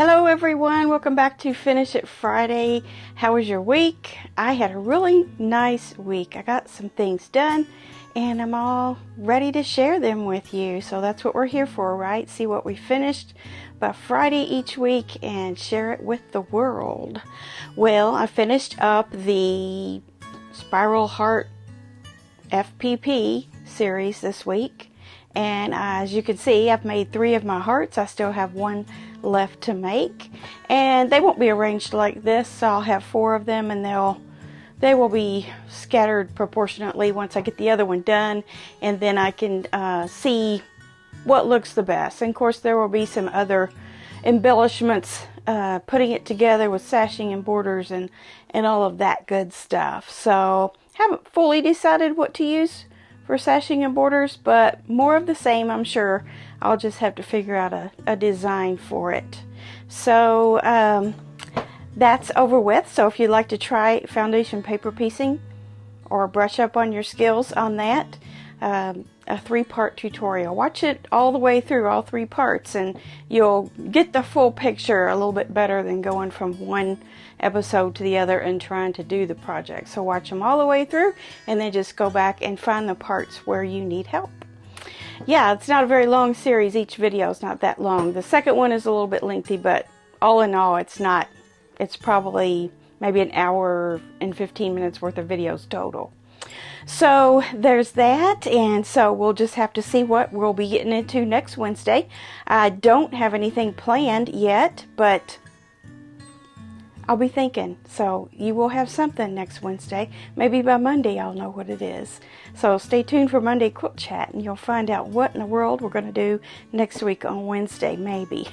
Hello everyone, welcome back to Finish It Friday. How was your week? I had a really nice week. I got some things done and I'm all ready to share them with you. So that's what we're here for, right? See what we finished by Friday each week and share it with the world. Well, I finished up the Spiral Heart FPP series this week. And as you can see, I've made 3 of my hearts. I still have 1 left to make, and they won't be arranged like this, so I'll have 4 of them, and they will be scattered proportionately once I get the other one done, and then I can see what looks the best. And of course there will be some other embellishments, putting it together with sashing and borders and all of that good stuff. So haven't fully decided what to use for sashing and borders, but more of the same, I'm sure. I'll just have to figure out a design for it. So that's over with. So if you'd like to try foundation paper piecing or brush up on your skills on that, a 3-part tutorial. Watch it all the way through, all 3 parts, and you'll get the full picture a little bit better than going from one episode to the other and trying to do the project. So watch them all the way through and then just go back and find the parts where you need help. Yeah, it's not a very long series. Each video is not that long. The second one is a little bit lengthy, but all in all, it's not. It's probably maybe an hour and 15 minutes worth of videos total. So there's that, and so we'll just have to see what we'll be getting into next Wednesday. I don't have anything planned yet, but I'll be thinking. So you will have something next Wednesday. Maybe by Monday I'll know what it is. So stay tuned for Monday Quilt Chat and you'll find out what in the world we're going to do next week on Wednesday, maybe.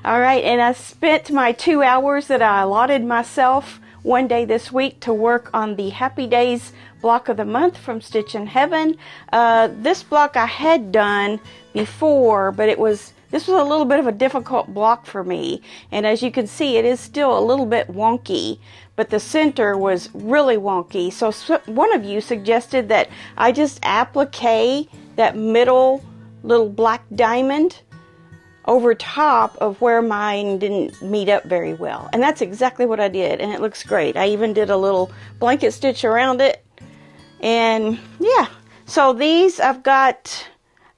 Alright, and I spent my 2 hours that I allotted myself one day this week to work on the Happy Days block of the month from Stitch in Heaven. This block I had done before, but this was a little bit of a difficult block for me, and as you can see, it is still a little bit wonky, but the center was really wonky. So one of you suggested that I just applique that middle little black diamond over top of where mine didn't meet up very well, and that's exactly what I did, and it looks great. I even did a little blanket stitch around it, and yeah. So these I've got.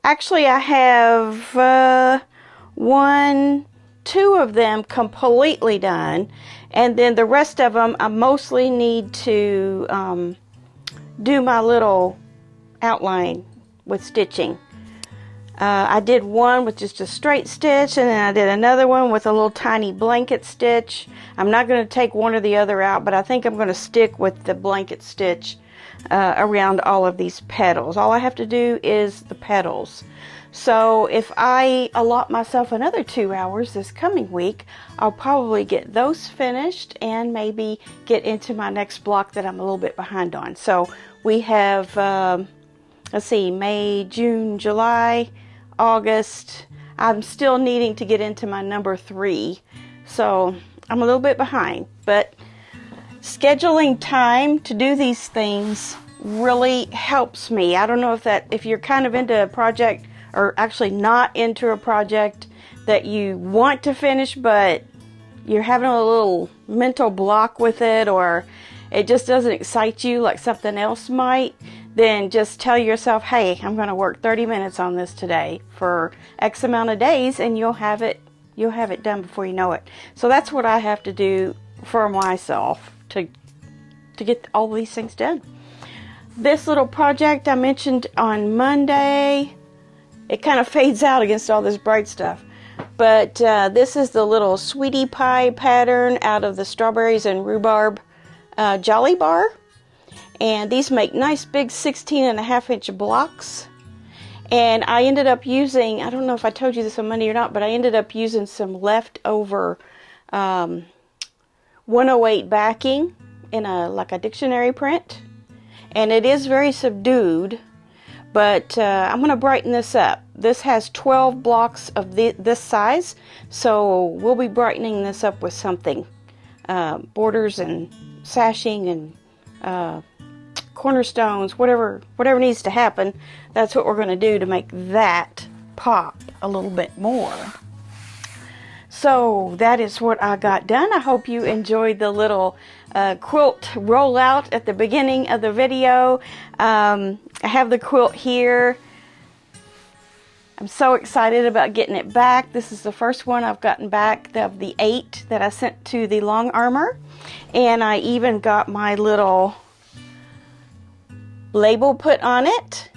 Actually, I have 2 of them completely done, and then the rest of them I mostly need to do my little outline with stitching. I did one with just a straight stitch, and then I did another one with a little tiny blanket stitch. I'm not going to take one or the other out, but I think I'm going to stick with the blanket stitch around all of these petals. All I have to do is the petals. So if I allot myself another 2 hours this coming week, I'll probably get those finished and maybe get into my next block that I'm a little bit behind on. So we have, let's see, May, June, July, August. I'm still needing to get into my number 3. So I'm a little bit behind, but scheduling time to do these things really helps me. I don't know if you're kind of into a project, or actually not into a project that you want to finish, but you're having a little mental block with it, or it just doesn't excite you like something else might, then just tell yourself, hey, I'm going to work 30 minutes on this today for X amount of days, and you'll have it done before you know it. So that's what I have to do for myself to get all these things done. This little project I mentioned on Monday, it kind of fades out against all this bright stuff, but this is the little sweetie pie pattern out of the strawberries and rhubarb Jolly Bar, and these make nice big 16.5-inch blocks. And I ended up using, I don't know if I told you this on Monday or not, but I ended up using some leftover 108 backing in like a dictionary print, and it is very subdued, but I'm going to brighten this up. This has 12 blocks of this size, so we'll be brightening this up with something, borders and sashing and cornerstones, whatever needs to happen. That's what we're going to do to make that pop a little bit more. So that is what I got done. I hope you enjoyed the little quilt rollout at the beginning of the video. I have the quilt here. I'm so excited about getting it back. This is the first one I've gotten back of the 8 that I sent to the Long Armor. And I even got my little label put on it.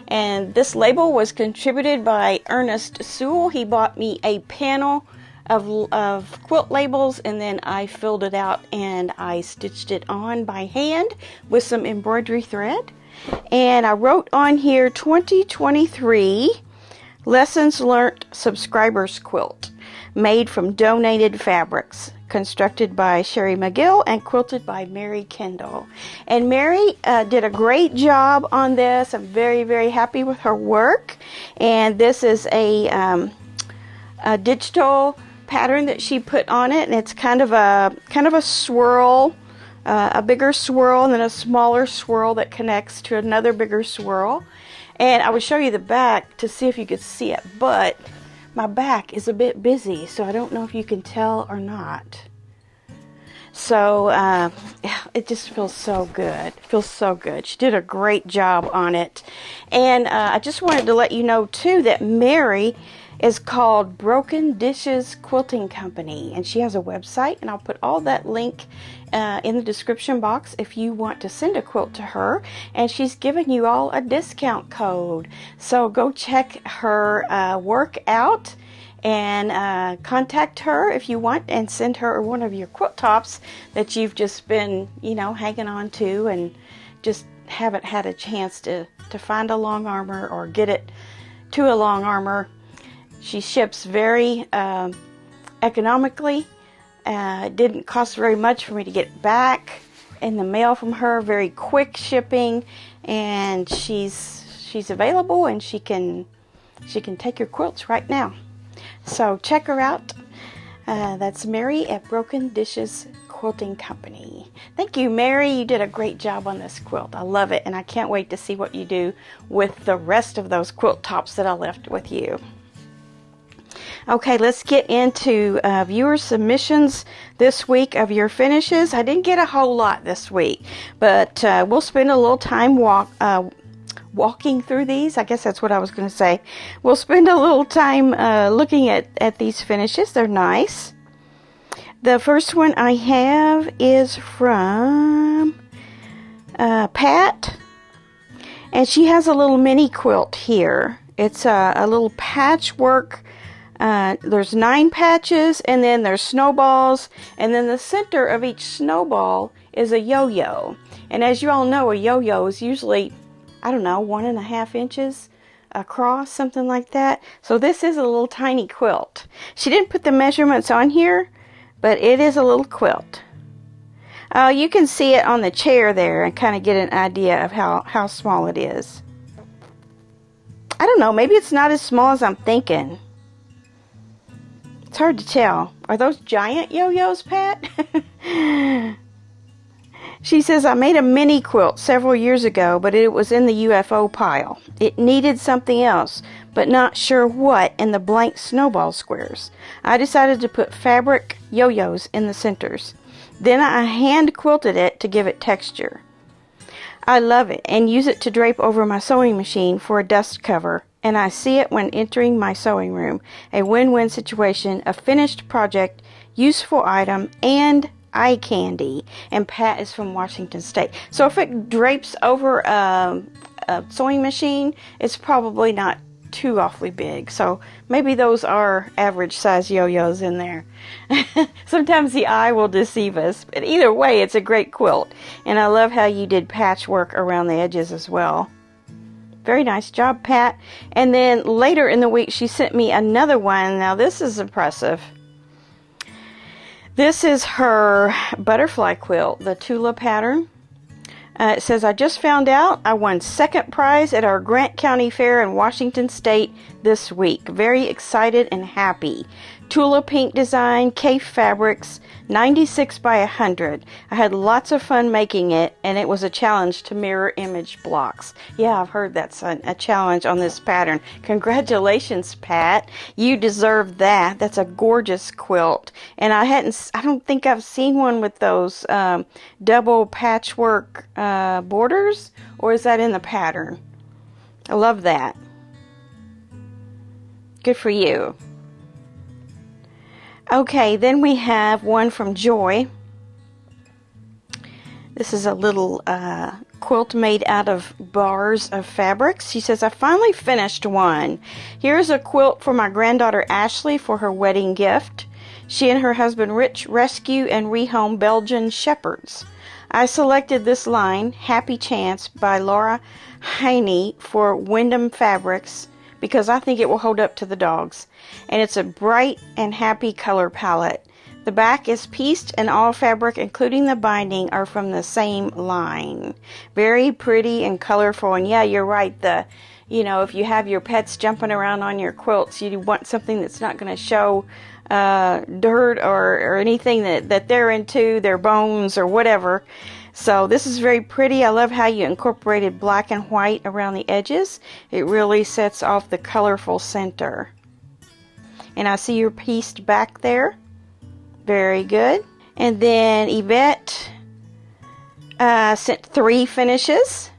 And this label was contributed by Ernest Sewell. He bought me a panel of quilt labels, and then I filled it out and I stitched it on by hand with some embroidery thread. And I wrote on here 2023 Lessons Learned Subscribers Quilt, made from donated fabrics, constructed by Sherry McGill and quilted by Mary Kendall. And Mary did a great job on this. I'm very, very happy with her work. And this is a digital pattern that she put on it, and it's kind of a swirl, a bigger swirl, and then a smaller swirl that connects to another bigger swirl. And I would show you the back to see if you could see it, but my back is a bit busy, so I don't know if you can tell or not. So it just feels so good. It feels so good. She did a great job on it. And I just wanted to let you know too that Mary is called Broken Dishes Quilting Company, and she has a website, and I'll put all that link in the description box if you want to send a quilt to her. And she's giving you all a discount code, so go check her work out and contact her if you want, and send her one of your quilt tops that you've just been, you know, hanging on to and just haven't had a chance to find a Long Armor or get it to a Long Armor. She ships very economically. It didn't cost very much for me to get back in the mail from her. Very quick shipping, and she's available, and she can take your quilts right now. So check her out. That's Mary at Broken Dishes Quilting Company. Thank you, Mary. You did a great job on this quilt. I love it, and I can't wait to see what you do with the rest of those quilt tops that I left with you. Okay, let's get into viewer submissions this week of your finishes. I didn't get a whole lot this week, but we'll spend a little time walking through these. I guess that's what I was going to say. We'll spend a little time looking at these finishes. They're nice. The first one I have is from Pat, and she has a little mini quilt here. It's a little patchwork. There's 9 patches, and then there's snowballs, and then the center of each snowball is a yo-yo. And as you all know, a yo-yo is usually, I don't know, 1.5 inches across, something like that. So this is a little tiny quilt. She didn't put the measurements on here, but it is a little quilt. You can see it on the chair there and kind of get an idea of how small it is. I don't know, maybe it's not as small as I'm thinking. It's hard to tell. Are those giant yo-yos, Pat? She says, I made a mini quilt several years ago, but it was in the UFO pile. It needed something else, but not sure what, in the blank snowball squares. I decided to put fabric yo-yos in the centers. Then I hand quilted it to give it texture. I love it and use it to drape over my sewing machine for a dust cover. And I see it when entering my sewing room. A win-win situation, a finished project, useful item, and eye candy. And Pat is from Washington State. So if it drapes over a sewing machine, it's probably not too awfully big. So maybe those are average size yo-yos in there. Sometimes the eye will deceive us. But either way, it's a great quilt. And I love how you did patchwork around the edges as well. Very nice job, Pat. And then later in the week, she sent me another one. Now, this is impressive. This is her butterfly quilt, the Tula pattern. It says, I just found out I won second prize at our Grant County Fair in Washington State this week. Very excited and happy. Tula Pink design, Cafe Fabrics, 96 by 100. I had lots of fun making it, and it was a challenge to mirror image blocks. Yeah, I've heard that's a challenge on this pattern. Congratulations, Pat. You deserve that. That's a gorgeous quilt. And I don't think I've seen one with those double patchwork borders, or is that in the pattern? I love that. Good for you. Okay, then we have one from Joy. This is a little quilt made out of bars of fabrics. She says, I finally finished one. Here's a quilt for my granddaughter Ashley for her wedding gift. She and her husband Rich rescue and rehome Belgian shepherds. I selected this line, Happy Chance by Laura Heine for Wyndham Fabrics, because I think it will hold up to the dogs. And it's a bright and happy color palette. The back is pieced and all fabric, including the binding, are from the same line. Very pretty and colorful. And yeah, you're right. If you have your pets jumping around on your quilts, you want something that's not going to show dirt or anything that they're into, their bones or whatever. So this is very pretty. I love how you incorporated black and white around the edges. It really sets off the colorful center. And I see your pieced back there. Very good. And then Yvette sent 3 finishes.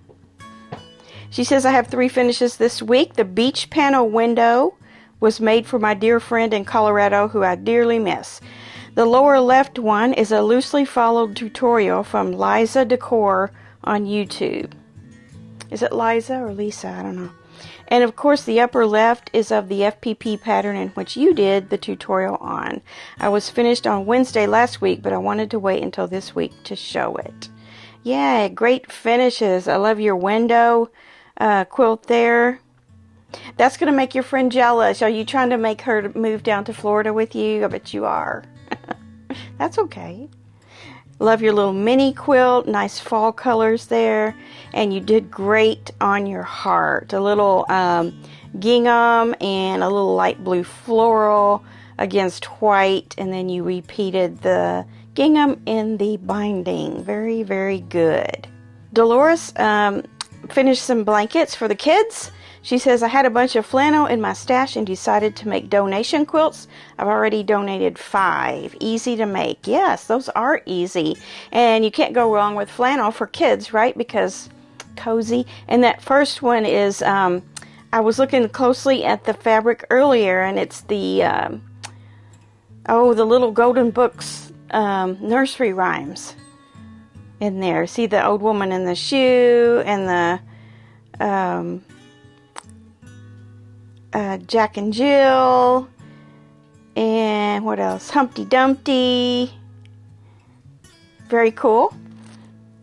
She says, I have 3 finishes this week. The beach panel window was made for my dear friend in Colorado who I dearly miss. The lower left one is a loosely followed tutorial from Liza Decor on YouTube. Is it Liza or Lisa? I don't know. And of course the upper left is of the FPP pattern in which you did the tutorial on. I was finished on Wednesday last week, but I wanted to wait until this week to show it. Yeah, great finishes. I love your window quilt there. That's going to make your friend jealous. Are you trying to make her move down to Florida with you? I bet you are. That's okay. Love your little mini quilt. Nice fall colors there. And you did great on your heart. A little gingham and a little light blue floral against white. And then you repeated the gingham in the binding. Very, very good. Dolores finished some blankets for the kids. She says, I had a bunch of flannel in my stash and decided to make donation quilts. I've already donated 5. Easy to make. Yes, those are easy. And you can't go wrong with flannel for kids, right? Because cozy. And that first one is, I was looking closely at the fabric earlier, and it's the little Golden Books nursery rhymes in there. See the old woman in the shoe and the Jack and Jill, and what else? Humpty Dumpty. Very cool.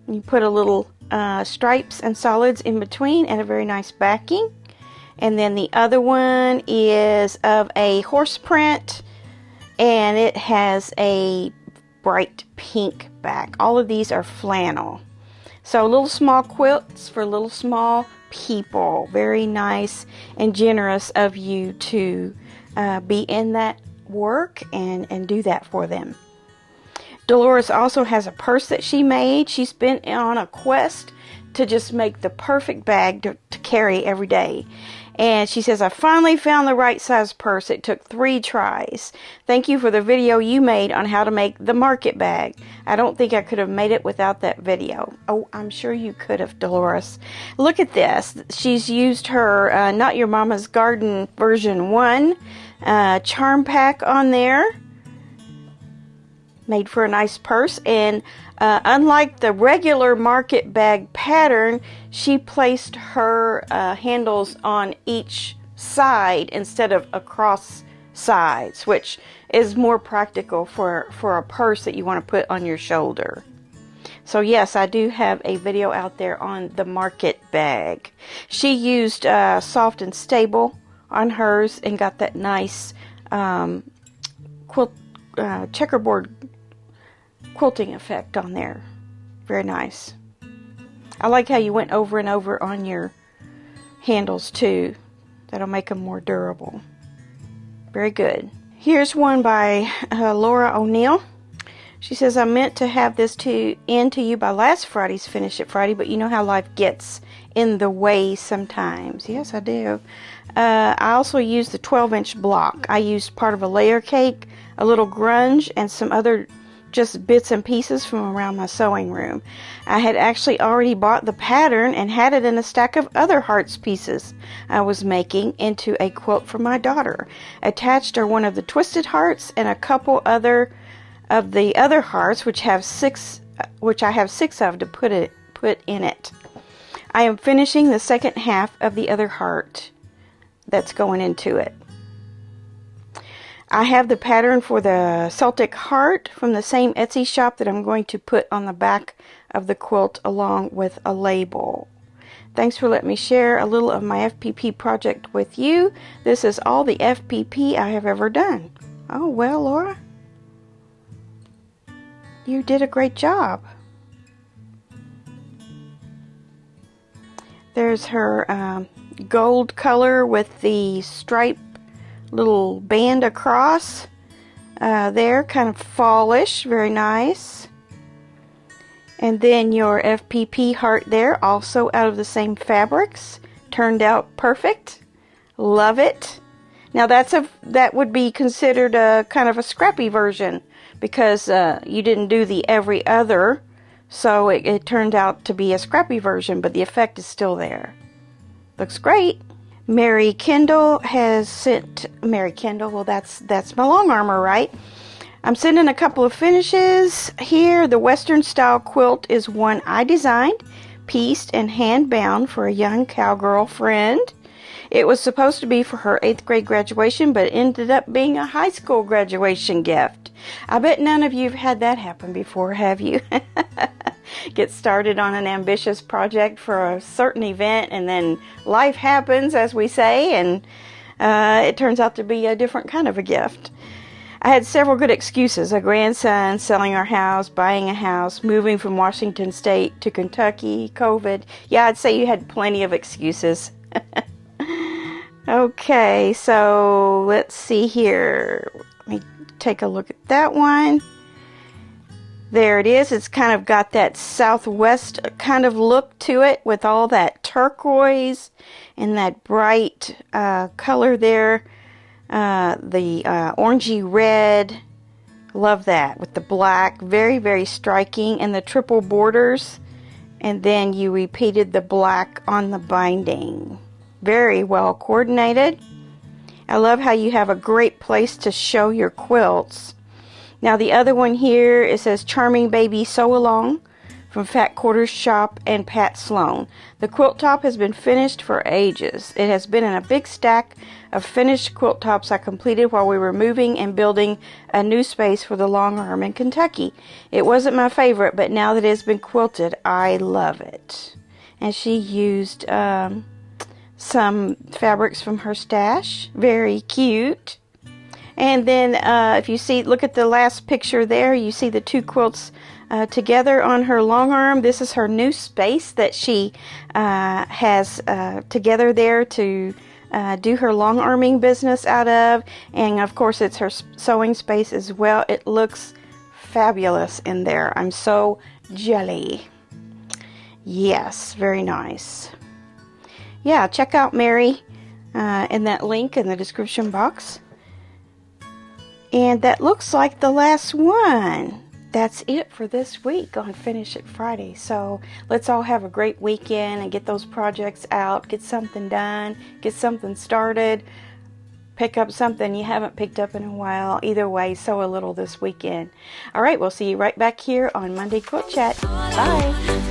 You put a little stripes and solids in between and a very nice backing. And then the other one is of a horse print, and it has a bright pink back. All of these are flannel. So little small quilts for little small people. Very nice and generous of you to be in that work and do that for them. Dolores also has a purse that she made. She's been on a quest to just make the perfect bag to carry every day. And she says, I finally found the right size purse. It took 3 tries. Thank you for the video you made on how to make the market bag. I don't think I could have made it without that video. Oh, I'm sure you could have, Dolores. Look at this. She's used her Not Your Mama's Garden version 1 charm pack on there. Made for a nice purse. And unlike the regular market bag pattern, she placed her handles on each side instead of across sides, which is more practical for a purse that you want to put on your shoulder. So yes, I do have a video out there on the market bag. She used Soft and Stable on hers and got that nice checkerboard quilting effect on there. Very nice. I like how you went over and over on your handles too. That'll make them more durable. Very good. Here's one by Laura O'Neill. She says, I meant to have this in to you by last Friday's Finish It Friday, but you know how life gets in the way sometimes. Yes, I do. I also used the 12-inch block. I used part of a layer cake, a little grunge, and some other just bits and pieces from around my sewing room. I had actually already bought the pattern and had it in a stack of other hearts pieces I was making into a quilt for my daughter. Attached are one of the twisted hearts and a couple other of the other hearts, which I have six of to put in it. I am finishing the second half of the other heart that's going into it. I have the pattern for the Celtic heart from the same Etsy shop that I'm going to put on the back of the quilt along with a label. Thanks for letting me share a little of my FPP project with you. This is all the FPP I have ever done. Oh, well, Laura, you did a great job. There's her gold color with the stripe little band across there, kind of fallish, very nice. And then your FPP heart there, also out of the same fabrics, turned out perfect. Love it. Now that would be considered a kind of a scrappy version because you didn't do the every other, so it turned out to be a scrappy version, but the effect is still there. Looks great. Mary Kendall has sent, well, that's my long armor, right? I'm sending a couple of finishes here. The Western style quilt is one I designed, pieced, and hand bound for a young cowgirl friend. It was supposed to be for her 8th grade graduation, but it ended up being a high school graduation gift. I bet none of you have had that happen before, have you? Get started on an ambitious project for a certain event, and then life happens, as we say, and it turns out to be a different kind of a gift. I had several good excuses: a grandson, selling our house, buying a house, moving from Washington State to Kentucky, COVID. Yeah, I'd say you had plenty of excuses. Okay, so let's see here. Let me take a look at that one. There it is. It's kind of got that Southwest kind of look to it with all that turquoise and that bright color there. The orangey red. Love that with the black. Very, very striking. And the triple borders. And then you repeated the black on the binding. Very well coordinated. I love how you have a great place to show your quilts. Now the other one here, it says Charming Baby Sew Along from Fat Quarters Shop and Pat Sloan. The quilt top has been finished for ages. It has been in a big stack of finished quilt tops I completed while we were moving and building a new space for the long arm in Kentucky. It wasn't my favorite, but now that it has been quilted, I love it. And she used some fabrics from her stash. Very cute. And then if you see, look at the last picture there, you see the two quilts together on her long arm. This is her new space that she has together there to do her long arming business out of. And of course it's her sewing space as well. It looks fabulous in there. I'm so jelly. Yes, very nice. Yeah, check out Mary in that link in the description box. And that looks like the last one. That's it for this week on Finish It Friday. So let's all have a great weekend and get those projects out, get something done, get something started, pick up something you haven't picked up in a while. Either way, sew a little this weekend. All right, we'll see you right back here on Monday Quilt Chat. Bye.